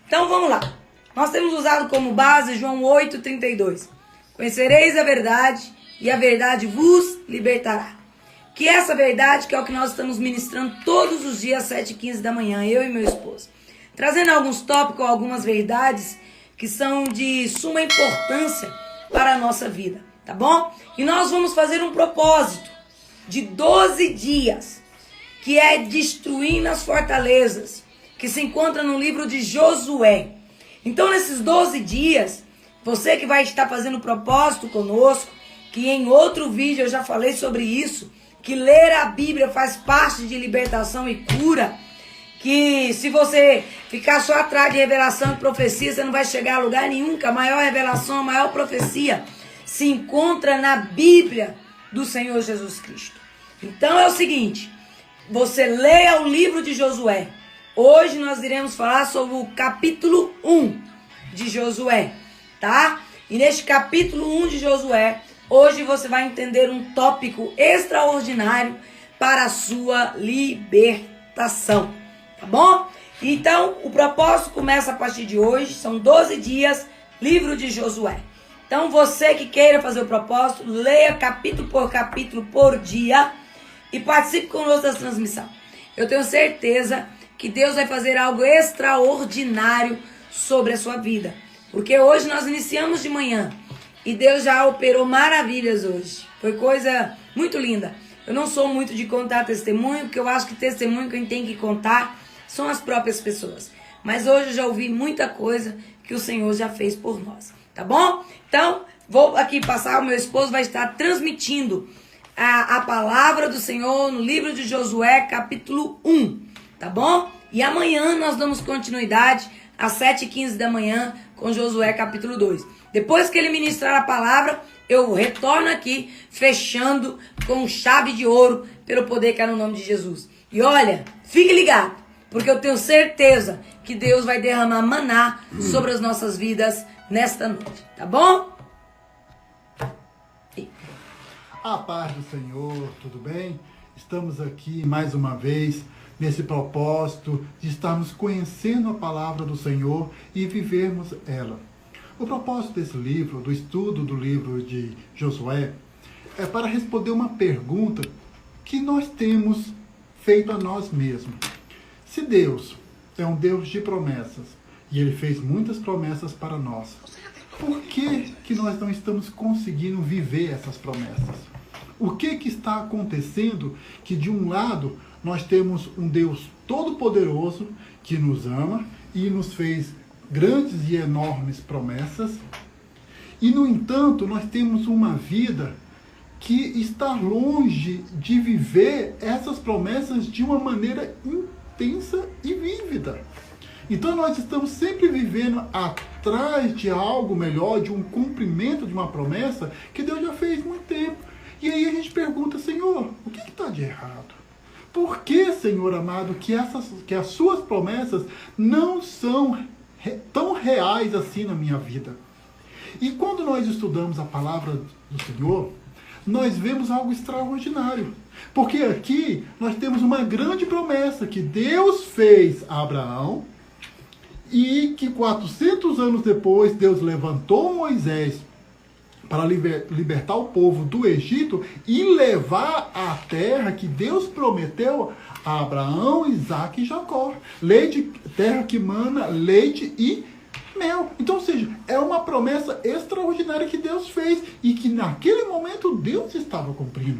Então vamos lá. Nós temos usado como base João 8,32. Conhecereis a verdade e a verdade vos libertará. Que essa verdade que é o que nós estamos ministrando todos os dias às 7h15 da manhã, eu e meu esposo. Trazendo alguns tópicos, algumas verdades que são de suma importância para a nossa vida, tá bom? E nós vamos fazer um propósito de 12 dias, que é destruindo as fortalezas, que se encontra no livro de Josué. Então, nesses 12 dias, você que vai estar fazendo propósito conosco, que em outro vídeo eu já falei sobre isso, que ler a Bíblia faz parte de libertação e cura, que se você ficar só atrás de revelação e profecia, você não vai chegar a lugar nenhum, que a maior revelação, a maior profecia se encontra na Bíblia do Senhor Jesus Cristo. Então é o seguinte, você leia o livro de Josué. Hoje nós iremos falar sobre o capítulo 1 de Josué, tá? E neste capítulo 1 de Josué, hoje você vai entender um tópico extraordinário para a sua libertação, tá bom? Então, o propósito começa a partir de hoje, são 12 dias, livro de Josué. Então, você que queira fazer o propósito, leia capítulo por dia e participe conosco da transmissão. Eu tenho certeza que Deus vai fazer algo extraordinário sobre a sua vida. Porque hoje nós iniciamos de manhã e Deus já operou maravilhas hoje. Foi coisa muito linda. Eu não sou muito de contar testemunho, porque eu acho que testemunho quem tem que contar são as próprias pessoas. Mas hoje eu já ouvi muita coisa que o Senhor já fez por nós. Tá bom? Então, vou aqui passar, o meu esposo vai estar transmitindo a palavra do Senhor no livro de Josué, capítulo 1. Tá bom? E amanhã nós damos continuidade às 7h15 da manhã com Josué, capítulo 2. Depois que ele ministrar a palavra, eu retorno aqui, fechando com chave de ouro, pelo poder que é no nome de Jesus. E olha, fique ligado, porque eu tenho certeza que Deus vai derramar maná sobre as nossas vidas nesta noite, tá bom? A paz do Senhor, tudo bem? Estamos aqui mais uma vez nesse propósito de estarmos conhecendo a palavra do Senhor e vivermos ela. O propósito desse livro, do estudo do livro de Josué, é para responder uma pergunta que nós temos feito a nós mesmos. Se Deus é um Deus de promessas e Ele fez muitas promessas para nós, por que nós não estamos conseguindo viver essas promessas? O que está acontecendo que, de um lado, nós temos um Deus todo-poderoso que nos ama e nos fez grandes e enormes promessas, e, no entanto, nós temos uma vida que está longe de viver essas promessas de uma maneira intensa e vívida. Então nós estamos sempre vivendo atrás de algo melhor, de um cumprimento de uma promessa que Deus já fez há muito tempo. E aí a gente pergunta, Senhor, o que está de errado? Por que, Senhor amado, que as suas promessas não são tão reais assim na minha vida? E quando nós estudamos a palavra do Senhor, nós vemos algo extraordinário. Porque aqui nós temos uma grande promessa que Deus fez a Abraão e que 400 anos depois Deus levantou Moisés para libertar o povo do Egito e levar à terra que Deus prometeu a Abraão, Isaque e Jacó. Terra que mana leite e mel. Então, ou seja, é uma promessa extraordinária que Deus fez e que naquele momento Deus estava cumprindo.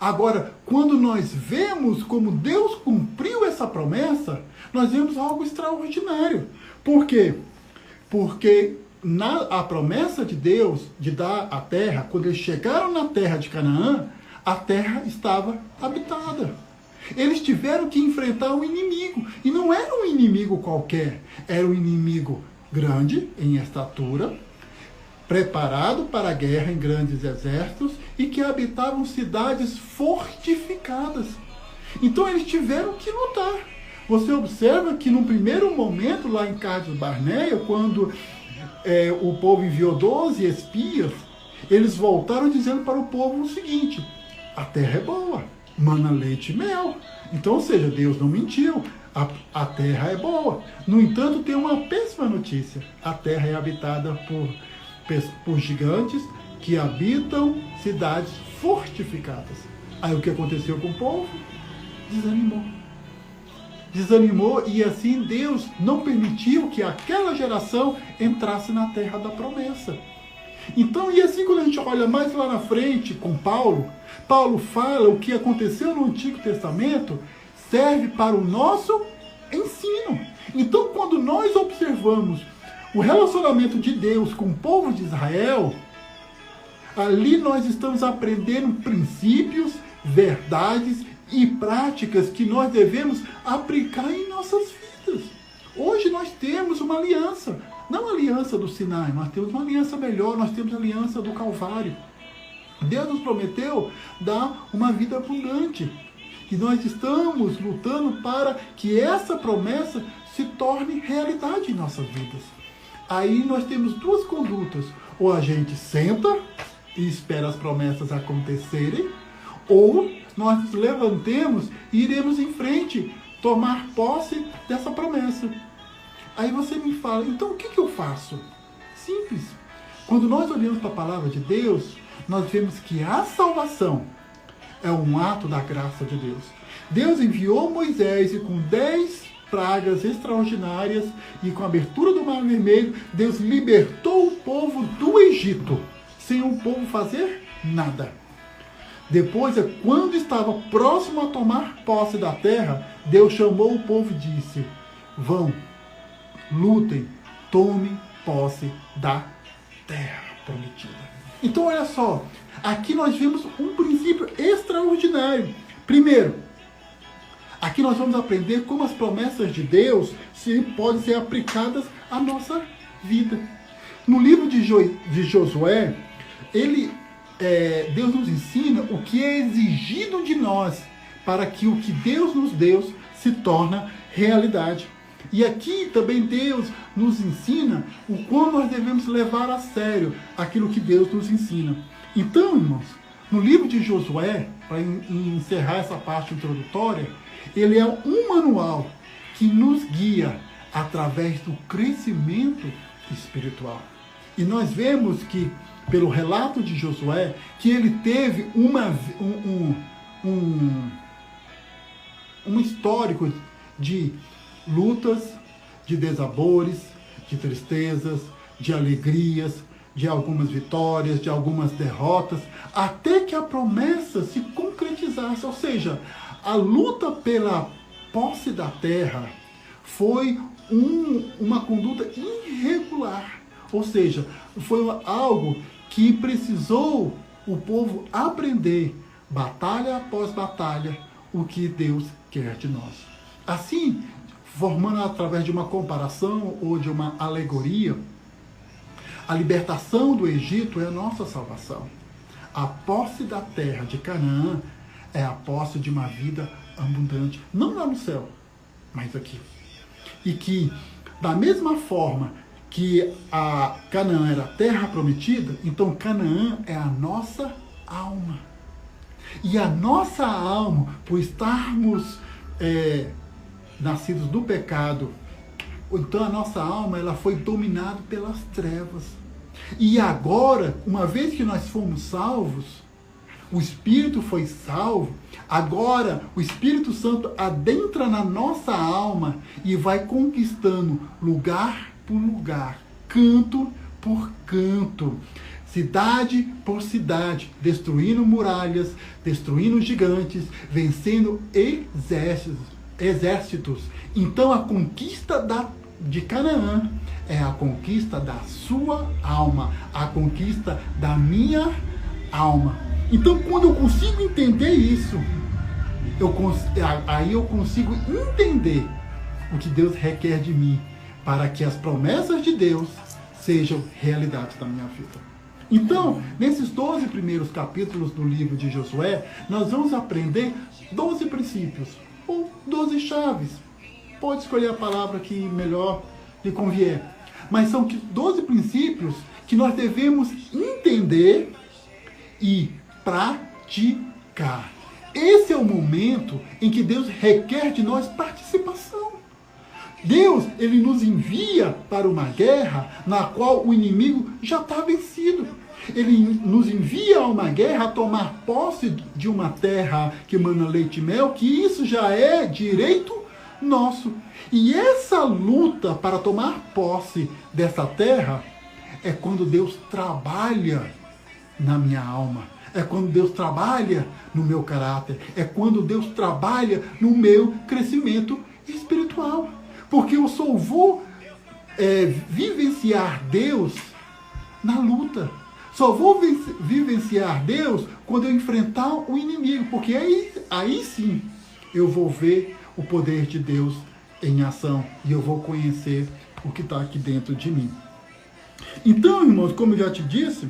Agora, quando nós vemos como Deus cumpriu essa promessa, nós vemos algo extraordinário. Por quê? Porque a promessa de Deus de dar a terra, quando eles chegaram na terra de Canaã, a terra estava habitada. Eles tiveram que enfrentar um inimigo. E não era um inimigo qualquer. Era um inimigo grande em estatura, preparado para a guerra em grandes exércitos e que habitavam cidades fortificadas. Então eles tiveram que lutar. Você observa que no primeiro momento, lá em Cades Barneia, quando o povo enviou 12 espias, eles voltaram dizendo para o povo o seguinte: a terra é boa, mana leite e mel. Então, ou seja, Deus não mentiu. A terra é boa. No entanto, tem uma péssima notícia. A terra é habitada por gigantes que habitam cidades fortificadas. Aí o que aconteceu com o povo? Desanimou, e assim Deus não permitiu que aquela geração entrasse na terra da promessa. Então, e assim quando a gente olha mais lá na frente com Paulo fala o que aconteceu no Antigo Testamento serve para o nosso ensino. Então, quando nós observamos o relacionamento de Deus com o povo de Israel, ali nós estamos aprendendo princípios, verdades e práticas que nós devemos aplicar em nossas vidas. Hoje nós temos uma aliança, não a aliança do Sinai, nós temos uma aliança melhor, nós temos a aliança do Calvário. Deus nos prometeu dar uma vida abundante. E nós estamos lutando para que essa promessa se torne realidade em nossas vidas. Aí nós temos duas condutas. Ou a gente senta e espera as promessas acontecerem, ou nós nos levantemos e iremos em frente tomar posse dessa promessa. Aí você me fala, então o que eu faço? Simples. Quando nós olhamos para a palavra de Deus, nós vemos que a salvação é um ato da graça de Deus. Deus enviou Moisés e com 10 pragas extraordinárias e com a abertura do Mar Vermelho, Deus libertou o povo do Egito, sem o povo fazer nada. Depois, quando estava próximo a tomar posse da terra, Deus chamou o povo e disse: vão, lutem, tomem posse da terra prometida. Então, olha só, aqui nós vemos um princípio extraordinário. Primeiro, aqui nós vamos aprender como as promessas de Deus podem ser aplicadas à nossa vida. No livro de Josué, Deus nos ensina o que é exigido de nós para que o que Deus nos deu se torne realidade. E aqui também Deus nos ensina o quão nós devemos levar a sério aquilo que Deus nos ensina. Então, irmãos, no livro de Josué, para encerrar essa parte introdutória, ele é um manual que nos guia através do crescimento espiritual. E nós vemos que, pelo relato de Josué, que ele teve um histórico de lutas, de desabores, de tristezas, de alegrias, de algumas vitórias, de algumas derrotas, até que a promessa se concretizasse. Ou seja, a luta pela posse da terra foi uma conduta irregular. Ou seja, foi algo que precisou o povo aprender, batalha após batalha, o que Deus quer de nós. Assim, formando através de uma comparação ou de uma alegoria, a libertação do Egito é a nossa salvação. A posse da terra de Canaã é a posse de uma vida abundante, não lá no céu, mas aqui. E que, da mesma forma que a Canaã era a terra prometida, então Canaã é a nossa alma. E a nossa alma, por estarmos nascidos do pecado, então a nossa alma ela foi dominada pelas trevas. E agora, uma vez que nós fomos salvos, o Espírito foi salvo, agora o Espírito Santo adentra na nossa alma e vai conquistando lugar por lugar, canto por canto, cidade por cidade, destruindo muralhas, destruindo gigantes, vencendo exércitos. Então a conquista de Canaã é a conquista da sua alma, a conquista da minha alma. Então, quando eu consigo entender isso, aí eu consigo entender o que Deus requer de mim, para que as promessas de Deus sejam realidade da minha vida. Então, nesses 12 primeiros capítulos do livro de Josué, nós vamos aprender 12 princípios, ou 12 chaves. Pode escolher a palavra que melhor lhe convier. Mas são 12 princípios que nós devemos entender e praticar. Esse é o momento em que Deus requer de nós participação. Deus, ele nos envia para uma guerra na qual o inimigo já está vencido. Ele nos envia a uma guerra a tomar posse de uma terra que emana leite e mel, que isso já é direito nosso. E essa luta para tomar posse dessa terra é quando Deus trabalha na minha alma. É quando Deus trabalha no meu caráter. É quando Deus trabalha no meu crescimento espiritual. Porque eu só vou vivenciar Deus na luta. Só vou vivenciar Deus quando eu enfrentar o inimigo. Porque aí sim eu vou ver o poder de Deus em ação. E eu vou conhecer o que está aqui dentro de mim. Então, irmãos, como eu já te disse,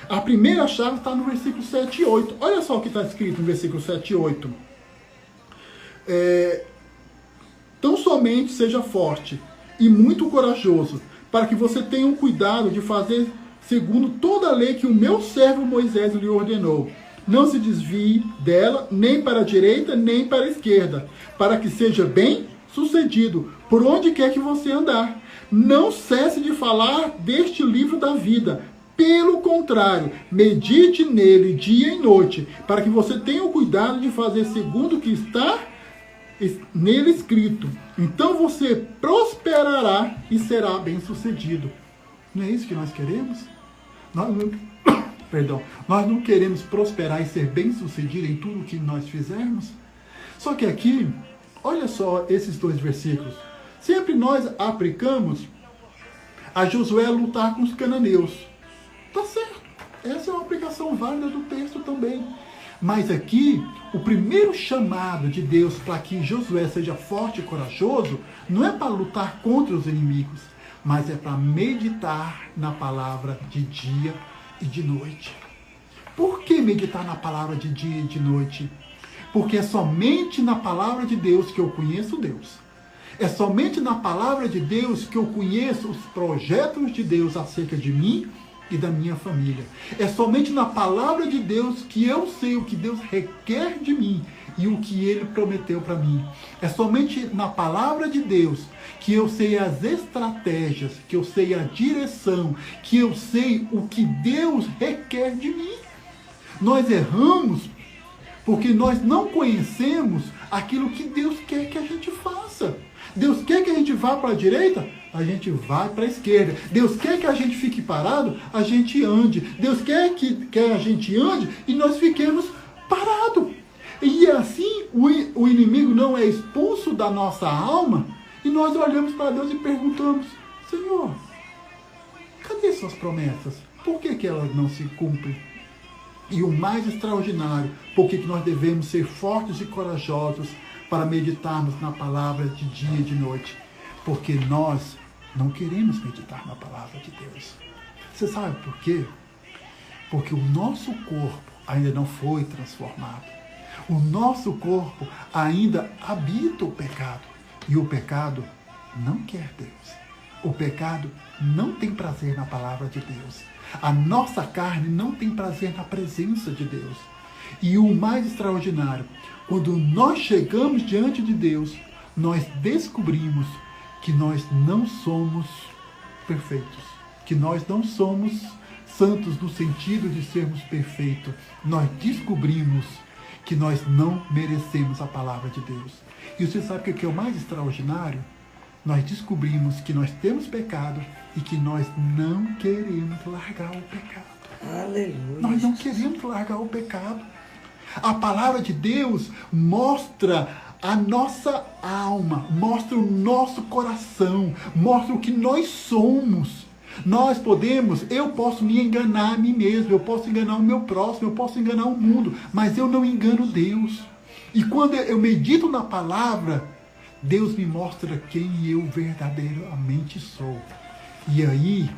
a primeira chave está no versículo 7 e 8. Olha só o que está escrito no versículo 7 e 8. Tão somente seja forte e muito corajoso, para que você tenha o cuidado de fazer segundo toda a lei que o meu servo Moisés lhe ordenou. Não se desvie dela, nem para a direita, nem para a esquerda, para que seja bem sucedido por onde quer que você andar. Não cesse de falar deste livro da vida. Pelo contrário, medite nele dia e noite, para que você tenha o cuidado de fazer segundo o que está nele escrito. Então você prosperará e será bem-sucedido. Não é isso que nós queremos? Nós não queremos prosperar e ser bem-sucedido em tudo o que nós fizermos? Só que aqui, olha só esses dois versículos. Sempre nós aplicamos a Josué lutar com os cananeus. Tá certo. Essa é uma aplicação válida do texto também. Mas aqui, o primeiro chamado de Deus para que Josué seja forte e corajoso não é para lutar contra os inimigos, mas é para meditar na palavra de dia e de noite. Por que meditar na palavra de dia e de noite? Porque é somente na palavra de Deus que eu conheço Deus. É somente na palavra de Deus que eu conheço os projetos de Deus acerca de mim e da minha família. É somente na palavra de Deus que eu sei o que Deus requer de mim e o que Ele prometeu para mim. É somente na palavra de Deus que eu sei as estratégias, que eu sei a direção, que eu sei o que Deus requer de mim. Nós erramos porque nós não conhecemos aquilo que Deus quer que a gente faça. Deus quer que a gente vá para a direita, a gente vai para a esquerda. Deus quer que a gente fique parado, a gente ande. Deus quer que a gente ande e nós fiquemos parados. E assim o inimigo não é expulso da nossa alma e nós olhamos para Deus e perguntamos: Senhor, cadê suas promessas? Por que elas não se cumprem? E o mais extraordinário, por que nós devemos ser fortes e corajosos para meditarmos na palavra de dia e de noite? Porque nós não queremos meditar na palavra de Deus. Você sabe por quê? Porque o nosso corpo ainda não foi transformado. O nosso corpo ainda habita o pecado. E o pecado não quer Deus. O pecado não tem prazer na palavra de Deus. A nossa carne não tem prazer na presença de Deus. E o mais extraordinário, quando nós chegamos diante de Deus, nós descobrimos que nós não somos perfeitos, que nós não somos santos no sentido de sermos perfeitos. Nós descobrimos que nós não merecemos a palavra de Deus. E você sabe o que é o mais extraordinário? Nós descobrimos que nós temos pecado e que nós não queremos largar o pecado. Aleluia. Nós não queremos largar o pecado. A palavra de Deus mostra a nossa alma, mostra o nosso coração, mostra o que nós somos. Eu posso me enganar a mim mesmo, eu posso enganar o meu próximo, eu posso enganar o mundo, mas eu não engano Deus. E quando eu medito na palavra, Deus me mostra quem eu verdadeiramente sou. E aí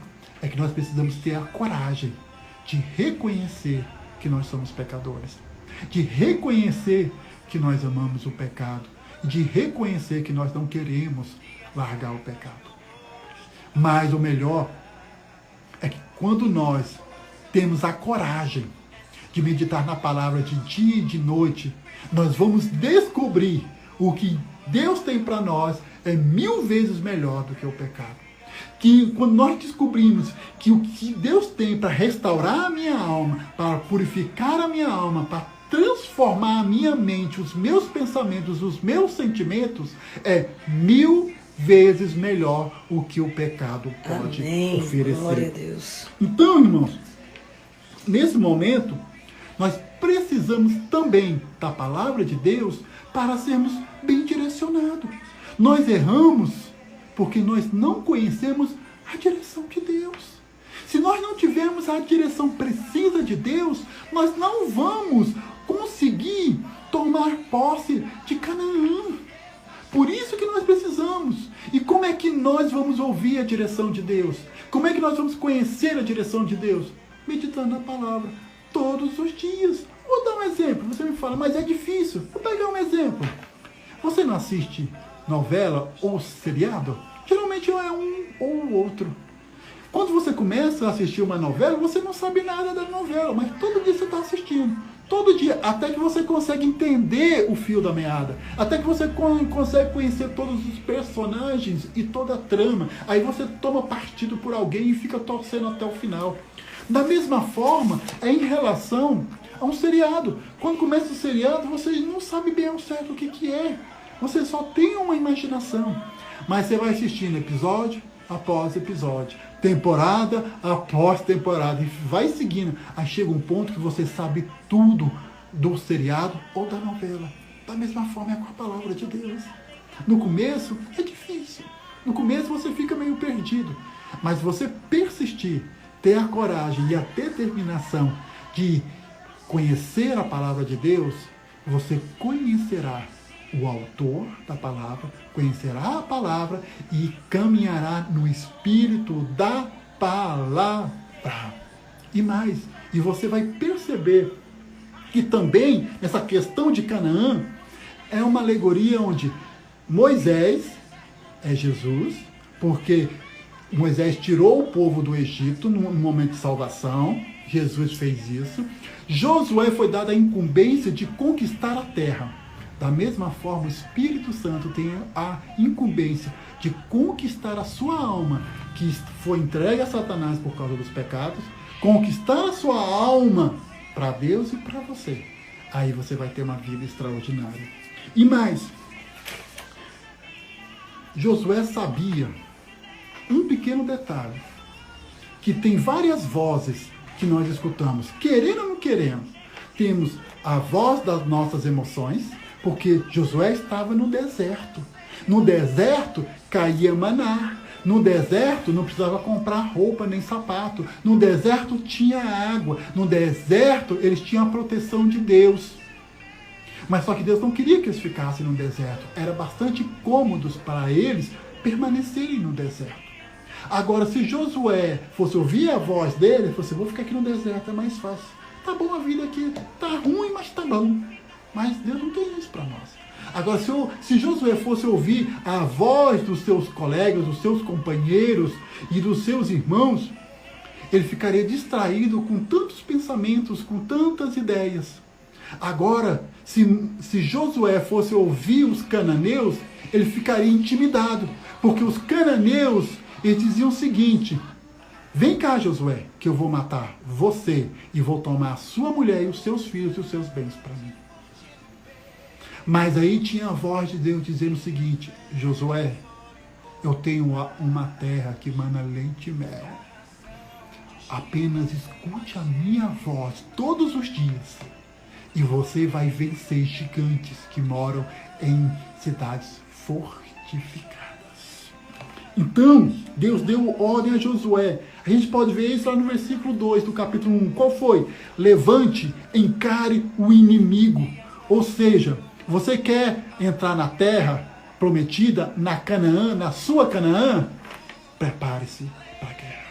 é que nós precisamos ter a coragem de reconhecer que nós somos pecadores, de reconhecer que nós amamos o pecado, de reconhecer que nós não queremos largar o pecado. Mas o melhor é que quando nós temos a coragem de meditar na palavra de dia e de noite, nós vamos descobrir o que Deus tem para nós é 1000 vezes melhor do que o pecado. Que quando nós descobrimos que o que Deus tem para restaurar a minha alma, para purificar a minha alma, para transformar a minha mente, os meus pensamentos, os meus sentimentos, é 1000 vezes melhor o que o pecado pode oferecer. Glória a Deus. Então, irmãos, nesse momento, nós precisamos também da palavra de Deus para sermos bem direcionados. Nós erramos porque nós não conhecemos a direção de Deus. Se nós não tivermos a direção precisa de Deus, nós não vamos conseguir tomar posse de Canaã. Por isso que nós precisamos. E como é que nós vamos ouvir a direção de Deus? Como é que nós vamos conhecer a direção de Deus? Meditando na palavra todos os dias. Vou dar um exemplo. Você me fala, mas é difícil. Vou pegar um exemplo. Você não assiste novela ou seriado? Geralmente é um ou o outro. Quando você começa a assistir uma novela, você não sabe nada da novela, mas todo dia você está assistindo. Todo dia, até que você consegue entender o fio da meada, até que você consegue conhecer todos os personagens e toda a trama. Aí você toma partido por alguém e fica torcendo até o final. Da mesma forma, é em relação a um seriado. Quando começa o seriado, você não sabe bem ao certo o que é. Você só tem uma imaginação. Mas você vai assistindo episódio após episódio, temporada após temporada, e vai seguindo. Aí chega um ponto que você sabe tudo do seriado ou da novela. Da mesma forma é com a palavra de Deus. No começo é difícil. No começo você fica meio perdido. Mas você persistir, ter a coragem e a determinação de conhecer a palavra de Deus, você conhecerá o autor da palavra, conhecerá a palavra e caminhará no espírito da palavra. E mais, e você vai perceber que também essa questão de Canaã é uma alegoria onde Moisés é Jesus, porque Moisés tirou o povo do Egito num momento de salvação, Jesus fez isso. Josué foi dado a incumbência de conquistar a terra. Da mesma forma, o Espírito Santo tem a incumbência de conquistar a sua alma, que foi entregue a Satanás por causa dos pecados, conquistar a sua alma para Deus e para você. Aí você vai ter uma vida extraordinária. E mais, Josué sabia um pequeno detalhe, que tem várias vozes que nós escutamos, querendo ou não querendo. Temos a voz das nossas emoções, porque Josué estava no deserto. No deserto caía maná. No deserto não precisava comprar roupa nem sapato. No deserto tinha água. No deserto eles tinham a proteção de Deus. Mas só que Deus não queria que eles ficassem no deserto. Era bastante cômodo para eles permanecerem no deserto. Agora, se Josué fosse ouvir a voz dele, ele falou assim, vou ficar aqui no deserto, é mais fácil. Tá bom a vida aqui, tá ruim, mas tá bom. Mas Deus não tem isso para nós. Agora, se Josué fosse ouvir a voz dos seus colegas, dos seus companheiros e dos seus irmãos, ele ficaria distraído com tantos pensamentos, com tantas ideias. Agora, se Josué fosse ouvir os cananeus, ele ficaria intimidado. Porque os cananeus, eles diziam o seguinte, vem cá, Josué, que eu vou matar você e vou tomar a sua mulher e os seus filhos e os seus bens para mim. Mas aí tinha a voz de Deus dizendo o seguinte, Josué, eu tenho uma terra que mana leite e mel. Apenas escute a minha voz todos os dias e você vai vencer gigantes que moram em cidades fortificadas. Então, Deus deu ordem a Josué. A gente pode ver isso lá no versículo 2 do capítulo 1. Qual foi? Levante, encare o inimigo. Ou seja, você quer entrar na terra prometida, na Canaã, na sua Canaã? Prepare-se para a guerra.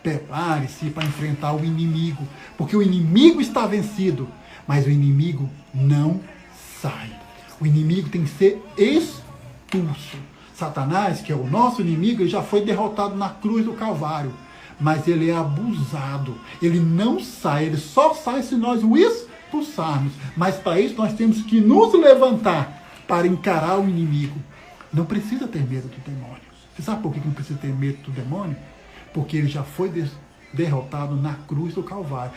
Prepare-se para enfrentar o inimigo. Porque o inimigo está vencido, mas o inimigo não sai. O inimigo tem que ser expulso. Satanás, que é o nosso inimigo, ele já foi derrotado na cruz do Calvário. Mas ele é abusado. Ele não sai. Ele só sai se nós o expulsarmos. Mas para isso nós temos que nos levantar para encarar o inimigo. Não precisa ter medo do demônio. Você sabe por que não precisa ter medo do demônio? Porque ele já foi derrotado na cruz do Calvário.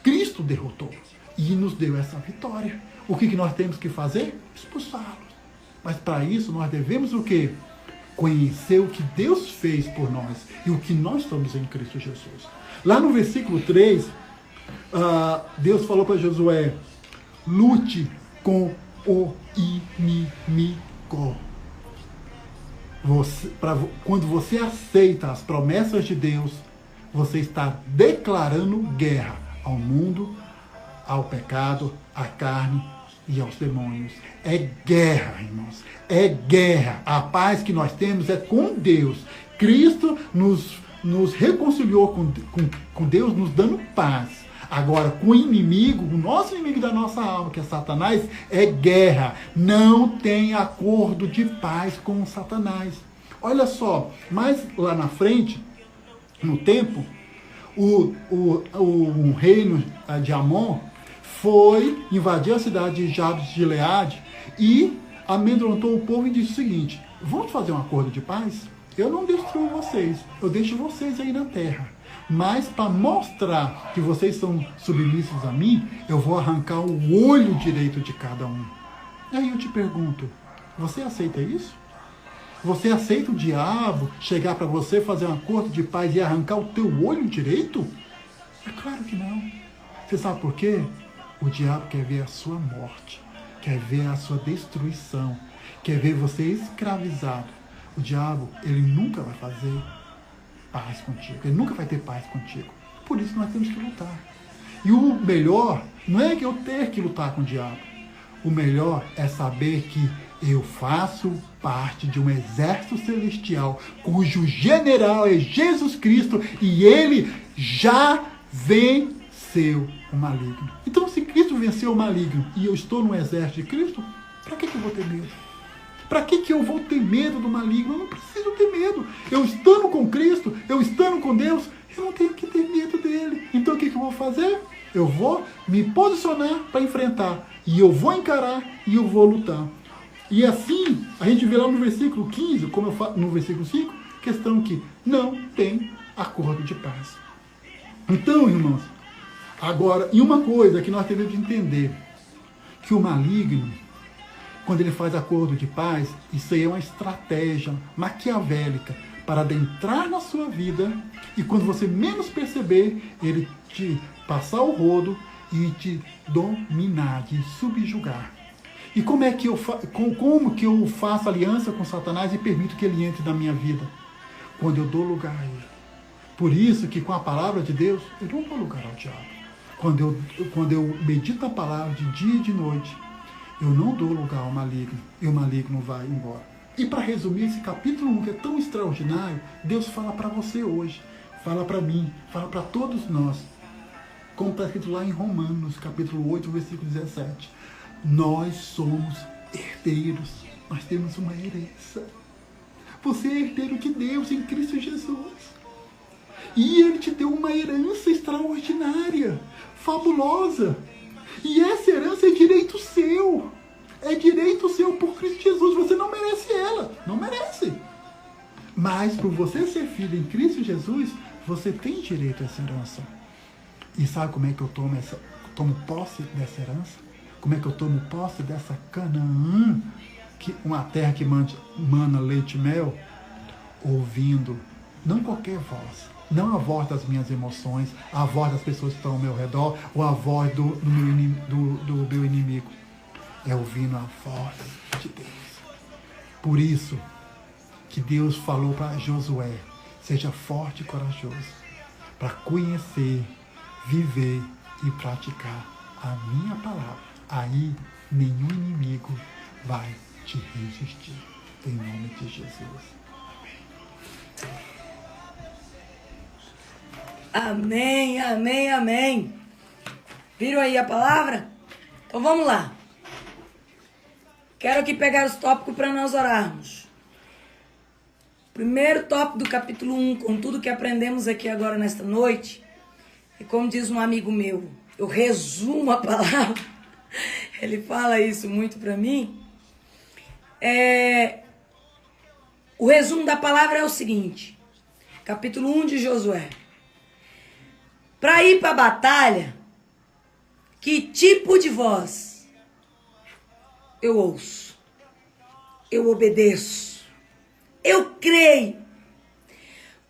Cristo derrotou e nos deu essa vitória. O que nós temos que fazer? Expulsá-los. Mas para isso nós devemos o quê? Conhecer o que Deus fez por nós e o que nós somos em Cristo Jesus. Lá no versículo 3, Deus falou para Josué: lute com o inimigo. Quando você aceita as promessas de Deus, você está declarando guerra ao mundo, ao pecado, à carne e aos demônios. É guerra, irmãos. É guerra. A paz que nós temos é com Deus. Cristo nos reconciliou com Deus, nos dando paz. Agora, com o inimigo, o nosso inimigo da nossa alma, que é Satanás, é guerra. Não tem acordo de paz com Satanás. Olha só, mais lá na frente, no tempo, o reino de Amon foi invadir a cidade de Jabes de Gileade e amedrontou o povo e disse o seguinte: vamos fazer um acordo de paz? Eu não destruo vocês, eu deixo vocês aí na terra. Mas para mostrar que vocês são submissos a mim, eu vou arrancar o olho direito de cada um. E aí eu te pergunto, você aceita isso? Você aceita o diabo chegar para você, fazer um acordo de paz e arrancar o teu olho direito? É claro que não. Você sabe por quê? O diabo quer ver a sua morte, quer ver a sua destruição, quer ver você escravizado. O diabo, ele nunca vai fazer paz contigo, ele nunca vai ter paz contigo. Por isso nós temos que lutar. E o melhor não é que eu ter que lutar com o diabo. O melhor é saber que eu faço parte de um exército celestial, cujo general é Jesus Cristo e ele já venceu o maligno. Então, se Cristo venceu o maligno e eu estou no exército de Cristo, para que eu vou ter medo? Para que eu vou ter medo do maligno? Eu não preciso ter medo. Eu estando com Cristo, eu estando com Deus, eu não tenho que ter medo dele. Então o que eu vou fazer? Eu vou me posicionar para enfrentar. E eu vou encarar e eu vou lutar. E assim, a gente vê lá no versículo 15, como eu falo no versículo 5, questão que não tem acordo de paz. Então, irmãos, agora, e uma coisa que nós temos de entender, que o maligno, quando ele faz acordo de paz, isso aí é uma estratégia maquiavélica para adentrar na sua vida e quando você menos perceber, ele te passar o rodo e te dominar, te subjugar. E como que eu faço aliança com Satanás e permito que ele entre na minha vida? Quando eu dou lugar a ele. Por isso que com a palavra de Deus, eu não dou lugar ao diabo. Quando eu medito a palavra de dia e de noite, eu não dou lugar ao maligno, e o maligno vai embora. E para resumir esse capítulo 1, que é tão extraordinário, Deus fala para você hoje, fala para mim, fala para todos nós, como está escrito lá em Romanos, capítulo 8, versículo 17. Nós somos herdeiros, nós temos uma herança. Você é herdeiro de Deus em Cristo Jesus. E Ele te deu uma herança extraordinária, fabulosa. E essa herança é direito seu. É direito seu por Cristo Jesus. Você não merece ela. Não merece. Mas por você ser filho em Cristo Jesus, você tem direito a essa herança. E sabe como é que eu tomo posse dessa herança? Como é que eu tomo posse dessa Canaã? Uma terra que mana leite e mel? Ouvindo, não qualquer voz. Não a voz das minhas emoções, a voz das pessoas que estão ao meu redor, ou a voz do meu inimigo. É ouvindo a voz de Deus. Por isso que Deus falou para Josué, seja forte e corajoso, para conhecer, viver e praticar a minha palavra. Aí nenhum inimigo vai te resistir. Em nome de Jesus. Amém, amém, amém. Viram aí a palavra? Então vamos lá. Quero aqui pegar os tópicos para nós orarmos. Primeiro tópico do capítulo 1, com tudo que aprendemos aqui agora nesta noite. E como diz um amigo meu, eu resumo a palavra. Ele fala isso muito para mim. O resumo da palavra é o seguinte. Capítulo 1 de Josué. Para ir para a batalha, que tipo de voz eu ouço? Eu obedeço? Eu creio?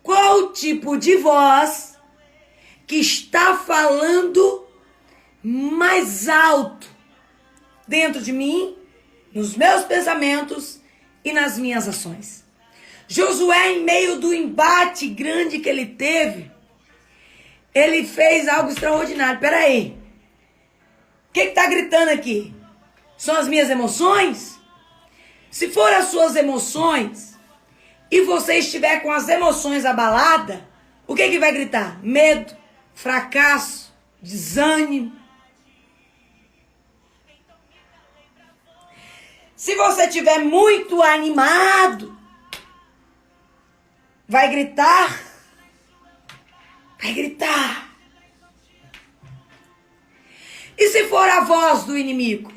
Qual o tipo de voz que está falando mais alto dentro de mim, nos meus pensamentos e nas minhas ações? Josué, em meio do embate grande que ele teve, ele fez algo extraordinário. Peraí, o que está gritando aqui? São as minhas emoções? Se for as suas emoções e você estiver com as emoções abaladas, o que vai gritar? Medo, fracasso, desânimo. Se você estiver muito animado, vai gritar. Vai gritar. E se for a voz do inimigo,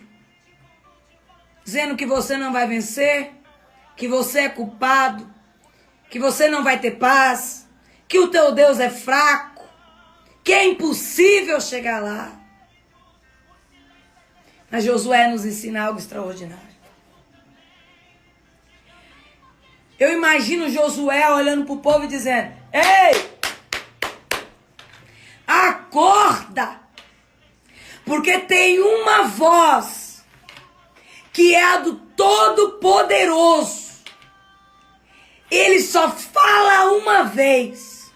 dizendo que você não vai vencer, que você é culpado, que você não vai ter paz, que o teu Deus é fraco, que é impossível chegar lá. Mas Josué nos ensina algo extraordinário. Eu imagino Josué olhando para o povo e dizendo: ei, acorda, porque tem uma voz que é a do Todo-Poderoso. Ele só fala uma vez.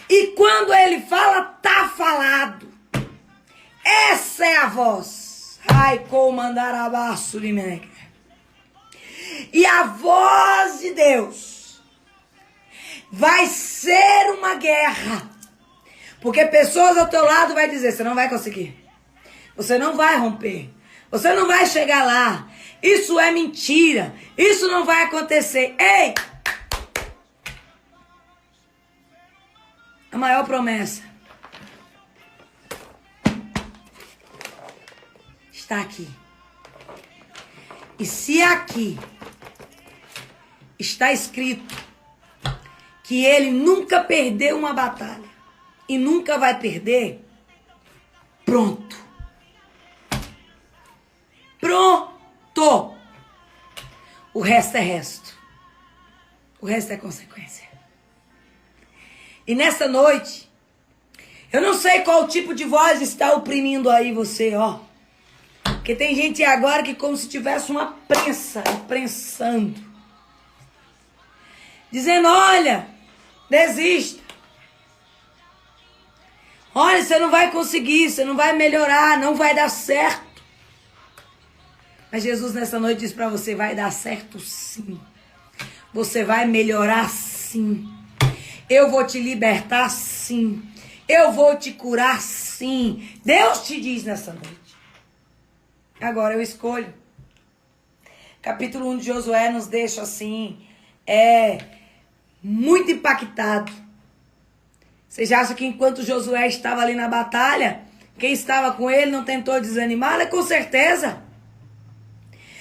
E quando ele fala, tá falado. Essa é a voz. Ai, comandarabaço de Meneque. E a voz de Deus vai ser uma guerra. Porque pessoas ao teu lado vai dizer: você não vai conseguir. Você não vai romper. Você não vai chegar lá. Isso é mentira. Isso não vai acontecer. Ei! A maior promessa está aqui. E se aqui está escrito que ele nunca perdeu uma batalha e nunca vai perder, pronto. Pronto. O resto é resto. O resto é consequência. E nessa noite, eu não sei qual tipo de voz está oprimindo aí você, ó. Porque tem gente agora que como se tivesse uma prensa, prensando. Dizendo: olha, desista. Olha, você não vai conseguir, você não vai melhorar, não vai dar certo. Mas Jesus nessa noite diz para você: vai dar certo sim. Você vai melhorar sim. Eu vou te libertar sim. Eu vou te curar sim. Deus te diz nessa noite. Agora eu escolho. Capítulo 1 de Josué nos deixa assim, muito impactado. Vocês acham que enquanto Josué estava ali na batalha, quem estava com ele não tentou desanimá-lo? Com certeza.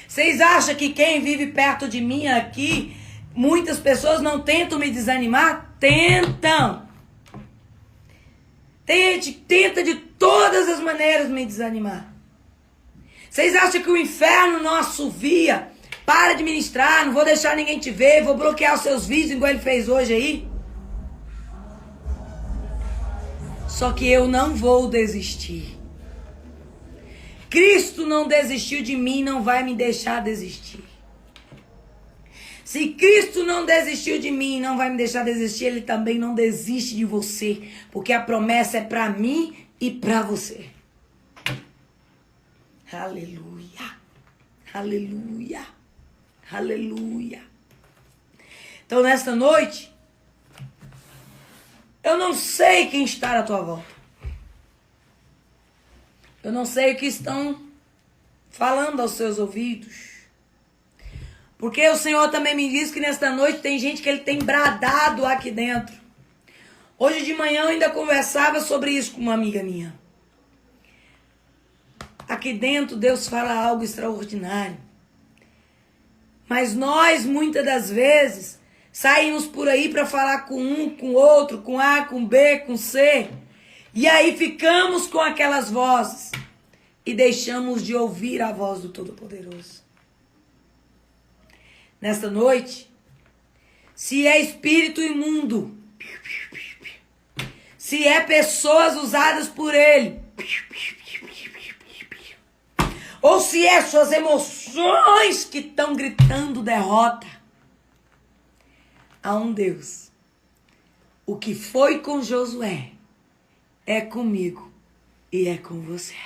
Vocês acham que quem vive perto de mim aqui, muitas pessoas não tentam me desanimar? Tentam. Tem gente que tenta de todas as maneiras me desanimar. Vocês acham que o inferno não assovia? Para de ministrar, não vou deixar ninguém te ver, vou bloquear os seus vídeos igual ele fez hoje aí. Só que eu não vou desistir. Cristo não desistiu de mim, não vai me deixar desistir. Se Cristo não desistiu de mim, não vai me deixar desistir, Ele também não desiste de você. Porque a promessa é para mim e para você. Aleluia. Aleluia. Aleluia. Então, nesta noite, eu não sei quem está à tua volta. Eu não sei o que estão falando aos seus ouvidos. Porque o Senhor também me diz que nesta noite tem gente que Ele tem bradado aqui dentro. Hoje de manhã eu ainda conversava sobre isso com uma amiga minha. Aqui dentro Deus fala algo extraordinário. Mas nós, muitas das vezes, saímos por aí para falar com um, com outro, com A, com B, com C. E aí ficamos com aquelas vozes e deixamos de ouvir a voz do Todo-Poderoso. Nesta noite, se é espírito imundo, se é pessoas usadas por ele, ou se é suas emoções que estão gritando derrota, há um Deus. O que foi com Josué é comigo e é com você.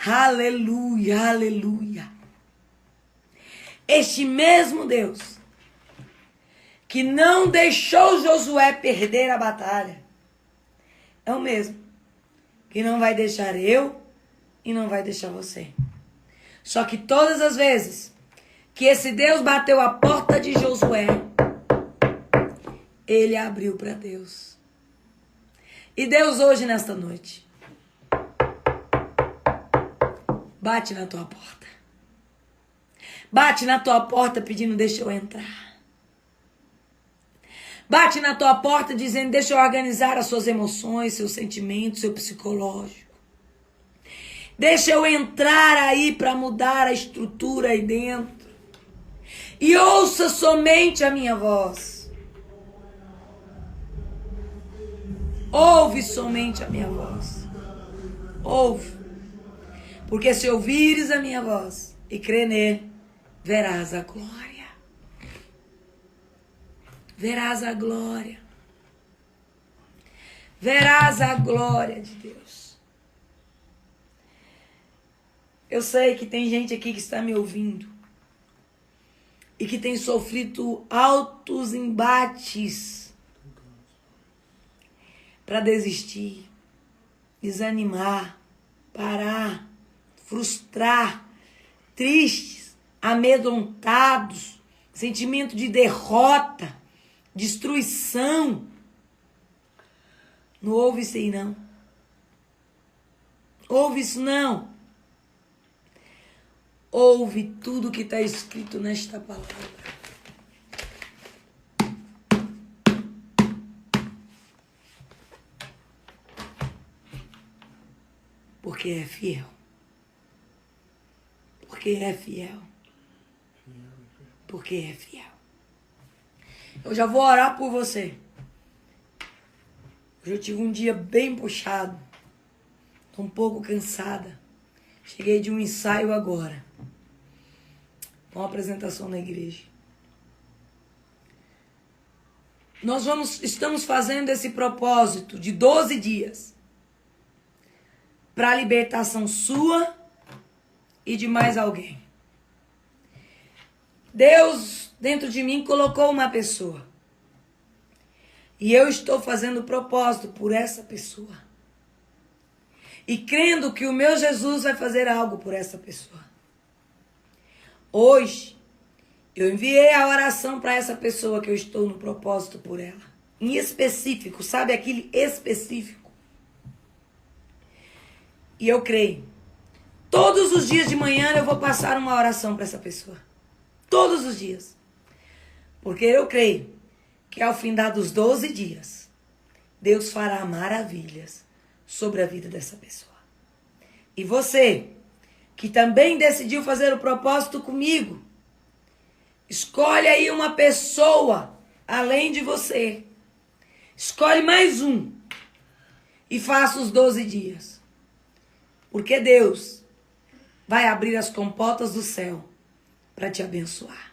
Aleluia, aleluia. Este mesmo Deus que não deixou Josué perder a batalha é o mesmo que não vai deixar eu e não vai deixar você. Só que todas as vezes que esse Deus bateu a porta de Josué, ele abriu para Deus. E Deus hoje, nesta noite, bate na tua porta. Bate na tua porta pedindo, deixa eu entrar. Bate na tua porta dizendo, deixa eu organizar as suas emoções, seus sentimentos, seu psicológico. Deixa eu entrar aí para mudar a estrutura aí dentro. E ouça somente a minha voz. Ouve somente a minha voz. Ouve. Porque se ouvires a minha voz e crer nele, verás a glória. Verás a glória. Verás a glória de Deus. Eu sei que tem gente aqui que está me ouvindo e que tem sofrido altos embates para desistir, desanimar, parar, frustrar, tristes, amedrontados, sentimento de derrota, destruição. Não ouve isso aí, não. Ouve isso, não. Ouve tudo que está escrito nesta palavra. Porque é fiel. Porque é fiel. Porque é fiel. Eu já vou orar por você. Hoje eu tive um dia bem puxado. Estou um pouco cansada. Cheguei de um ensaio agora. Uma apresentação na igreja. Estamos fazendo esse propósito de 12 dias. Para a libertação sua e de mais alguém. Deus, dentro de mim, colocou uma pessoa. E eu estou fazendo o propósito por essa pessoa. E crendo que o meu Jesus vai fazer algo por essa pessoa. Hoje, eu enviei a oração para essa pessoa que eu estou no propósito por ela. Em específico, sabe aquele específico? E eu creio. Todos os dias de manhã eu vou passar uma oração para essa pessoa. Todos os dias. Porque eu creio que ao findar dos 12 dias, Deus fará maravilhas sobre a vida dessa pessoa. E você, que também decidiu fazer o propósito comigo, escolhe aí uma pessoa além de você. Escolhe mais um e faça os 12 dias. Porque Deus vai abrir as comportas do céu para te abençoar,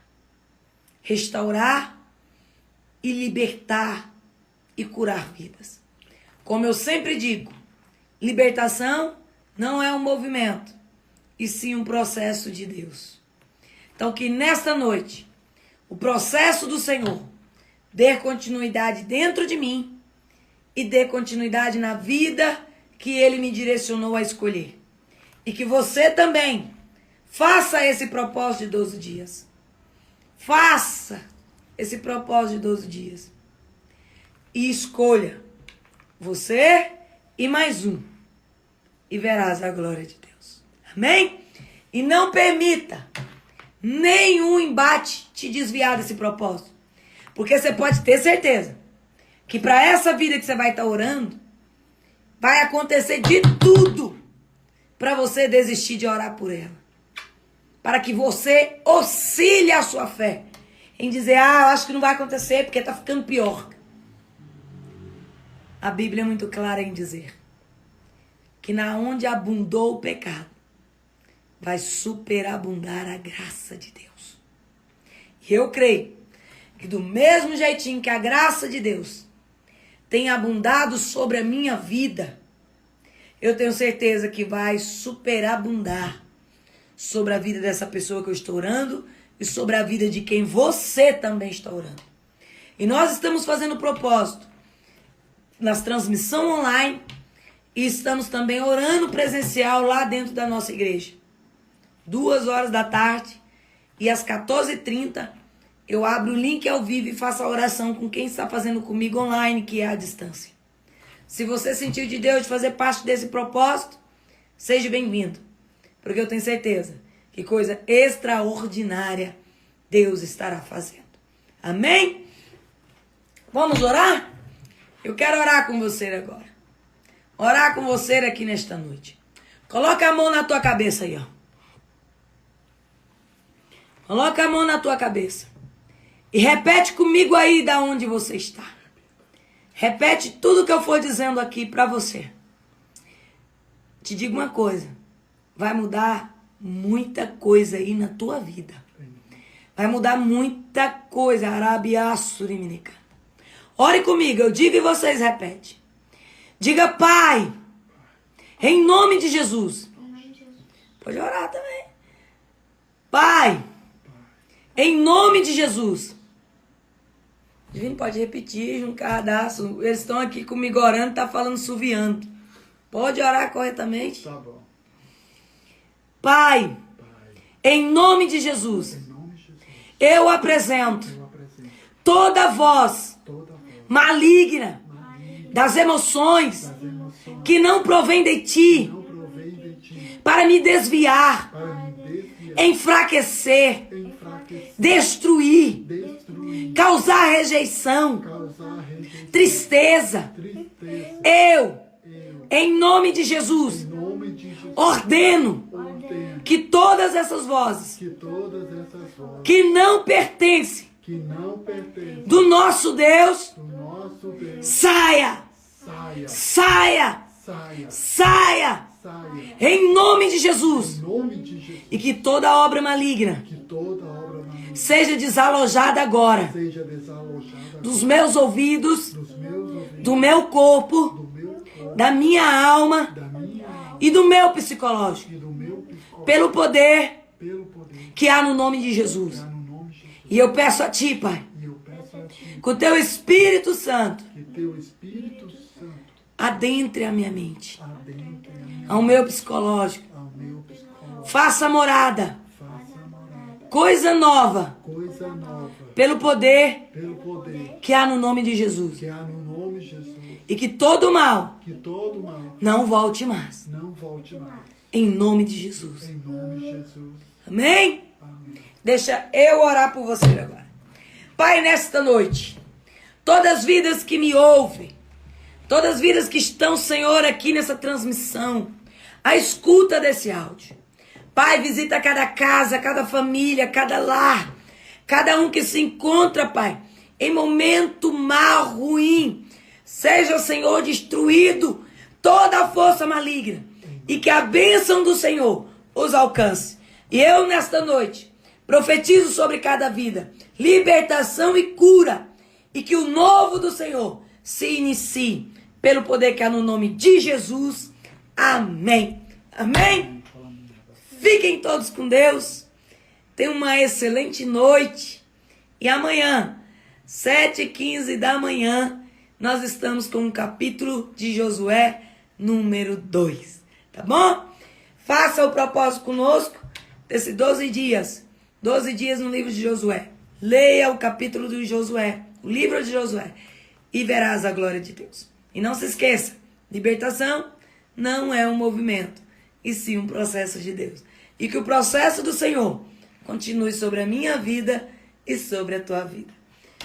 restaurar e libertar e curar vidas. Como eu sempre digo, libertação não é um movimento, e sim um processo de Deus. Então que nesta noite, o processo do Senhor dê continuidade dentro de mim e dê continuidade na vida que Ele me direcionou a escolher. E que você também faça esse propósito de 12 dias. Faça esse propósito de 12 dias. E escolha você e mais um. E verás a glória de Deus. Amém? E não permita nenhum embate te desviar desse propósito. Porque você pode ter certeza que para essa vida que você vai estar orando, vai acontecer de tudo para você desistir de orar por ela. Para que você oscile a sua fé em dizer, eu acho que não vai acontecer porque está ficando pior. A Bíblia é muito clara em dizer que na onde abundou o pecado, vai superabundar a graça de Deus. E eu creio que do mesmo jeitinho que a graça de Deus tem abundado sobre a minha vida, eu tenho certeza que vai superabundar sobre a vida dessa pessoa que eu estou orando e sobre a vida de quem você também está orando. E nós estamos fazendo propósito nas transmissões online e estamos também orando presencial lá dentro da nossa igreja. 2 horas da tarde e às 14h30 eu abro o link ao vivo e faço a oração com quem está fazendo comigo online, que é à distância. Se você sentiu de Deus de fazer parte desse propósito, seja bem-vindo. Porque eu tenho certeza que coisa extraordinária Deus estará fazendo. Amém? Vamos orar? Eu quero orar com você agora. Orar com você aqui nesta noite. Coloca a mão na tua cabeça aí, ó. Coloca a mão na tua cabeça. E repete comigo aí da onde você está. Repete tudo que eu for dizendo aqui para você. Te digo uma coisa. Vai mudar muita coisa aí na tua vida. Vai mudar muita coisa. Arábia Suriminica. Ore comigo. Eu digo e vocês repetem. Diga, Pai. Em nome de Jesus. Pode orar também. Pai. Em nome de Jesus. Divino, pode repetir, um cadastro. Eles estão aqui comigo orando, tá falando suviando. Pode orar corretamente? Tá bom. Pai, em nome de Jesus, eu apresento toda voz maligna das emoções que não provém de ti para me desviar, enfraquecer, destruir, causar rejeição, tristeza. Eu, em nome de Jesus, ordeno que todas essas vozes que não pertencem do nosso Deus saia, em nome de Jesus, e que toda obra maligna seja desalojada agora dos meus ouvidos, do meu corpo, da minha alma e do meu psicológico, pelo poder que há no nome de Jesus. E eu peço a ti, Pai, com o teu Espírito Santo, adentre a minha mente, ao meu psicológico, faça morada, coisa nova, pelo poder que há no nome de Jesus. E que todo mal não volte mais. Em nome de Jesus. Amém? Deixa eu orar por você agora. Pai, nesta noite, todas as vidas que me ouvem, todas as vidas que estão, Senhor, aqui nessa transmissão, a escuta desse áudio. Pai, visita cada casa, cada família, cada lar, cada um que se encontra, Pai, em momento mal, ruim. Seja, Senhor, destruído toda a força maligna e que a bênção do Senhor os alcance. E eu, nesta noite, profetizo sobre cada vida libertação e cura, e que o novo do Senhor se inicie pelo poder que há no nome de Jesus. Amém. Amém. Fiquem todos com Deus. Tenham uma excelente noite. E amanhã, 7h15 da manhã, nós estamos com o capítulo de Josué, número 2. Tá bom? Faça o propósito conosco desses 12 dias. 12 dias no livro de Josué. Leia o capítulo de Josué, o livro de Josué, e verás a glória de Deus. E não se esqueça, libertação não é um movimento, e sim um processo de Deus. E que o processo do Senhor continue sobre a minha vida e sobre a tua vida.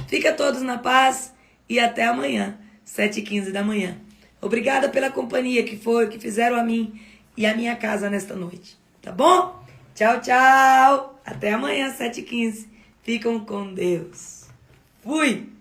Fica todos na paz e até amanhã, 7h15 da manhã. Obrigada pela companhia que fizeram a mim e a minha casa nesta noite. Tá bom? Tchau, tchau. Até amanhã, 7h15. Ficam com Deus. Fui!